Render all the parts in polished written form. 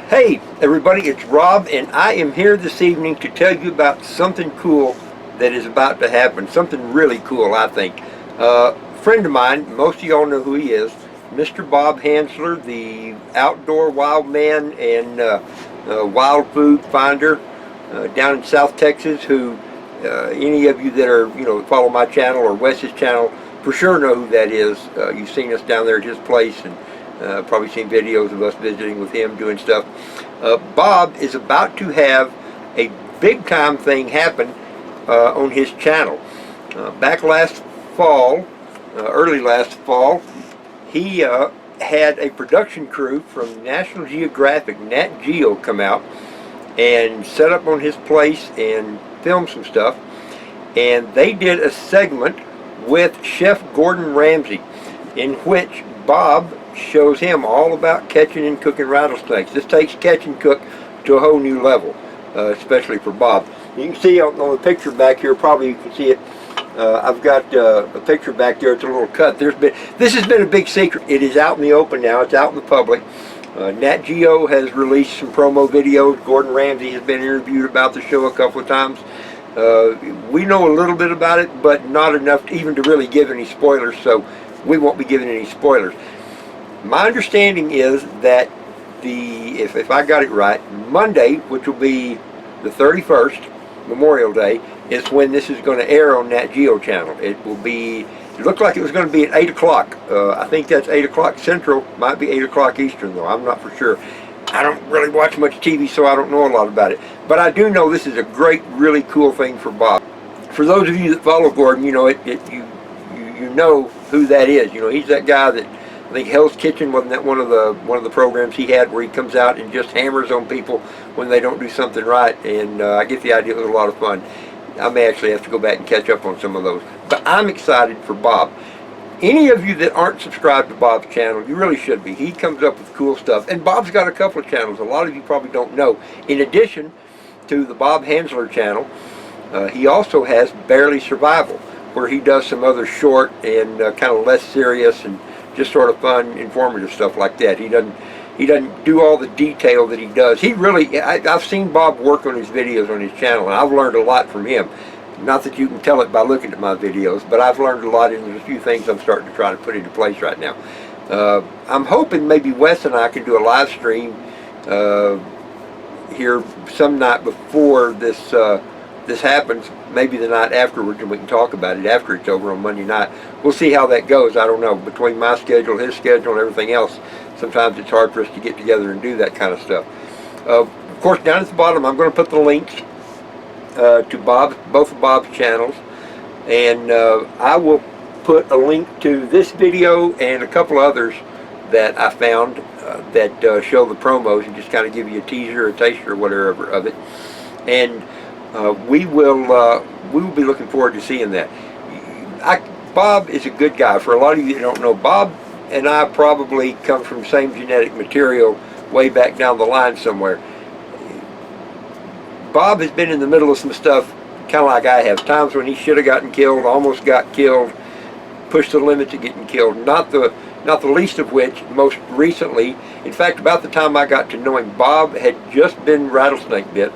Hey everybody, it's Rob, and I am here this evening to tell you about something cool that is about to happen. Something really cool, I think. A friend of mine, most of y'all know who he is, Mr. Bob Hansler, the outdoor wild man and wild food finder down in South Texas, who any of you that are, follow my channel or Wes's channel for sure know who that is. You've seen us down there at his place, and probably seen videos of us visiting with him, doing stuff. Bob is about to have a big time thing happen on his channel. Back last fall, early last fall, he had a production crew from National Geographic, NatGeo, come out and set up on his place and film some stuff. And they did a segment with Chef Gordon Ramsay, in which Bob shows him all about catching and cooking rattlesnakes. This takes catch and cook to a whole new level, especially for Bob. You can see on the picture back here, probably you can see it. I've got a picture back there. It's a little cut. This has been a big secret. It is out in the open now. It's out in the public. NatGeo has released some promo videos. Gordon Ramsay has been interviewed about the show a couple of times. We know a little bit about it, but not enough even to really give any spoilers, so we won't be giving any spoilers. My understanding is that if I got it right, Monday, which will be the 31st, Memorial Day, is when this is going to air on NatGeo channel. It looked like it was going to be at 8 o'clock. I think that's 8 o'clock Central, might be 8 o'clock Eastern though, I'm not for sure. I don't really watch much TV, so I don't know a lot about it. But I do know this is a great, really cool thing for Bob. For those of you that follow Gordon, you know who that is. He's that guy that, I think Hell's Kitchen, wasn't that one of the programs he had where he comes out and just hammers on people when they don't do something right? And I get the idea. It was a lot of fun. I may actually have to go back and catch up on some of those. But I'm excited for Bob. Any of you that aren't subscribed to Bob's channel, you really should be. He comes up with cool stuff. And Bob's got a couple of channels. A lot of you probably don't know. In addition to the Bob Hansler channel, he also has Barely Survival, where he does some other short and kind of less serious and just sort of fun, informative stuff like that. He doesn't do all the detail that he does. I've seen Bob work on his videos on his channel, and I've learned a lot from him. Not that you can tell it by looking at my videos, but I've learned a lot, and there's a few things I'm starting to try to put into place right now. I'm hoping maybe Wes and I can do a live stream here some night before this happens, maybe the night afterwards, and we can talk about it after it's over on Monday night. We'll see how that goes. I don't know. Between my schedule, his schedule, and everything else, sometimes it's hard for us to get together and do that kind of stuff. Of course, down at the bottom, I'm going to put the links to both of Bob's channels, and I will put a link to this video and a couple others that I found that show the promos and just kind of give you a teaser, a taster, or whatever of it. And we will be looking forward to seeing that. Bob is a good guy. For a lot of you that don't know, Bob and I probably come from the same genetic material way back down the line somewhere. Bob has been in the middle of some stuff kind of like I have. Times when he should have gotten killed, almost got killed, pushed the limits of getting killed. Not the least of which, most recently, in fact, about the time I got to know him, Bob had just been rattlesnake bit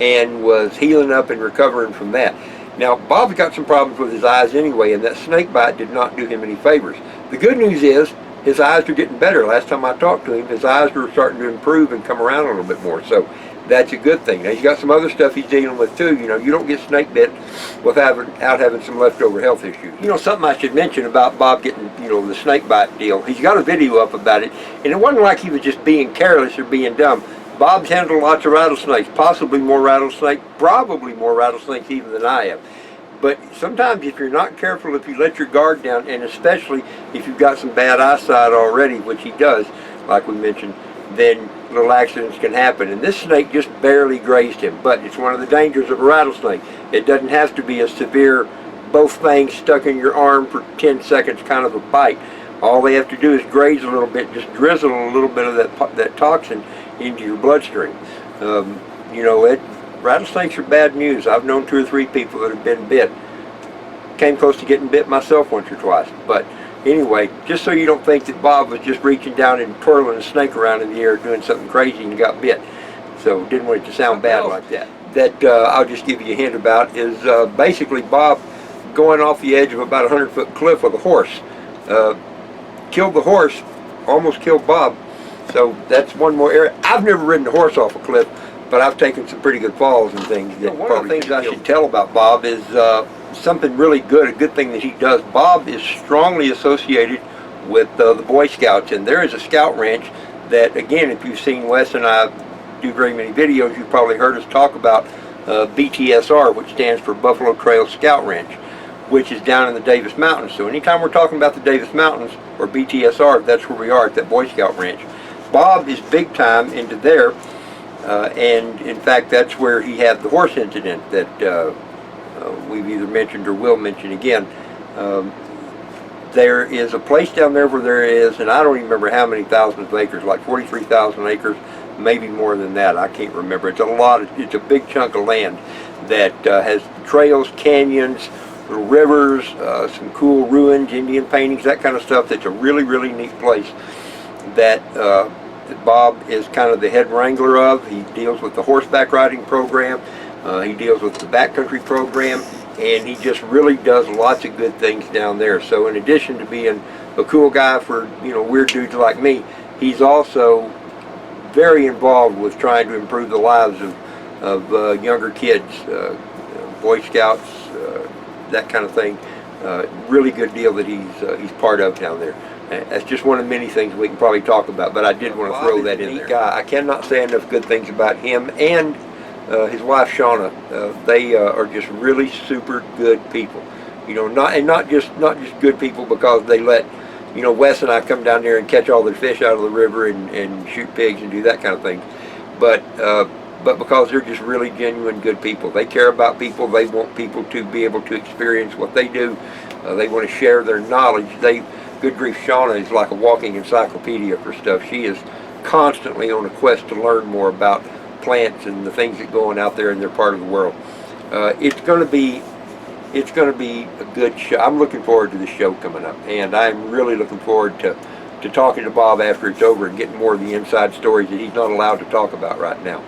and was healing up and recovering from that. Now, Bob's got some problems with his eyes anyway, and that snake bite did not do him any favors. The good news is his eyes are getting better. Last time I talked to him, his eyes were starting to improve and come around a little bit more, so that's a good thing. Now, he's got some other stuff he's dealing with too. You don't get snake bit without having some leftover health issues. Something I should mention about Bob getting, the snake bite deal. He's got a video up about it, and it wasn't like he was just being careless or being dumb. Bob's handled lots of rattlesnakes, possibly more rattlesnakes, probably more rattlesnakes even than I have. But sometimes if you're not careful, if you let your guard down, and especially if you've got some bad eyesight already, which he does, like we mentioned, then little accidents can happen. And this snake just barely grazed him, but it's one of the dangers of a rattlesnake. It doesn't have to be a severe, both fangs stuck in your arm for 10 seconds kind of a bite. All they have to do is graze a little bit, just drizzle a little bit of that toxin into your bloodstream. Rattlesnakes are bad news. I've known 2 or 3 people that have been bit. Came close to getting bit myself once or twice, but Anyway, just so you don't think that Bob was just reaching down and twirling a snake around in the air doing something crazy and got bit. So didn't want it to sound bad like that. That I'll just give you a hint about is basically Bob going off the edge of about a 100-foot cliff with a horse. Killed the horse, almost killed Bob. So that's one more area. I've never ridden a horse off a cliff, but I've taken some pretty good falls and things. One of the things I should tell about Bob is something really good, a good thing that he does. Bob is strongly associated with the Boy Scouts, and there is a scout ranch that, again, if you've seen Wes and I do very many videos, you've probably heard us talk about BTSR, which stands for Buffalo Trail Scout Ranch, which is down in the Davis Mountains. So anytime we're talking about the Davis Mountains, or BTSR, that's where we are at that Boy Scout ranch. Bob is big time into there, and in fact that's where he had the horse incident that we've either mentioned or will mention again. There is a place down there where there is, and I don't even remember how many thousands of acres, like 43,000 acres, maybe more than that, I can't remember. It's a lot, it's a big chunk of land that has trails, canyons, rivers, some cool ruins, Indian paintings, that kind of stuff. That's a really, really neat place that Bob is kind of the head wrangler of. He deals with the horseback riding program, he deals with the backcountry program, and he just really does lots of good things down there. So in addition to being a cool guy for, you know, weird dudes like me, he's also very involved with trying to improve the lives of younger kids, Boy Scouts, that kind of thing. Really good deal that he's part of down there. That's just one of many things we can probably talk about, but I did want to throw that in there. Guy. I cannot say enough good things about him and his wife Shauna. They are just really super good people. You know, not just good people because they let, you know, Wes and I come down there and catch all the fish out of the river and shoot pigs and do that kind of thing, but because they're just really genuine good people. They care about people. They want people to be able to experience what they do. They want to share their knowledge. Good grief, Shauna is like a walking encyclopedia for stuff. She is constantly on a quest to learn more about plants and the things that go on out there in their part of the world. It's going to be a good show. I'm looking forward to the show coming up, and I'm really looking forward to talking to Bob after it's over and getting more of the inside stories that he's not allowed to talk about right now.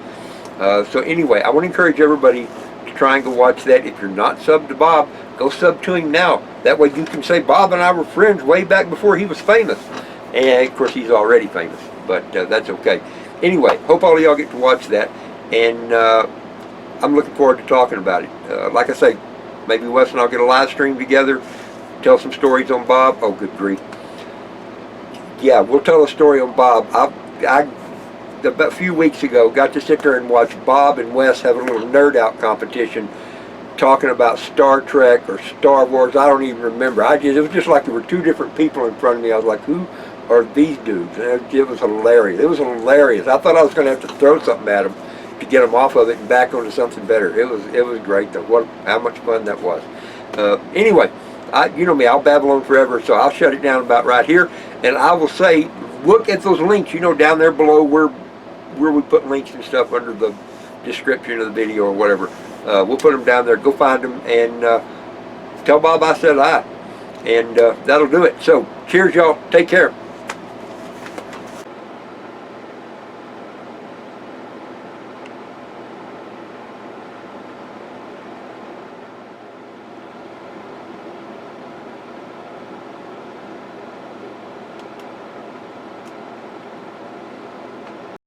So anyway, I want to encourage everybody to try and go watch that. If you're not subbed to Bob, go sub to him now. That way you can say Bob and I were friends way back before he was famous. And of course he's already famous, but that's okay. Anyway, hope all of y'all get to watch that, and I'm looking forward to talking about it. Like I say, maybe Wes and I'll get a live stream together, tell some stories on Bob. Oh, good grief. Yeah, we'll tell a story on Bob. I about a few weeks ago got to sit there and watch Bob and Wes have a little nerd out competition talking about Star Trek or Star Wars. I don't even remember. It was just like there were two different people in front of me. I was like, who are these dudes? And it was hilarious. It was hilarious. I thought I was going to have to throw something at them to get them off of it and back onto something better. It was great though. How much fun that was. Anyway, you know me, I'll babble on forever, so I'll shut it down about right here. And I will say, look at those links, you know, down there below where we put links and stuff under the description of the video or whatever. We'll put them down there. Go find them and tell Bob I said hi. And that'll do it. So, cheers y'all. Take care.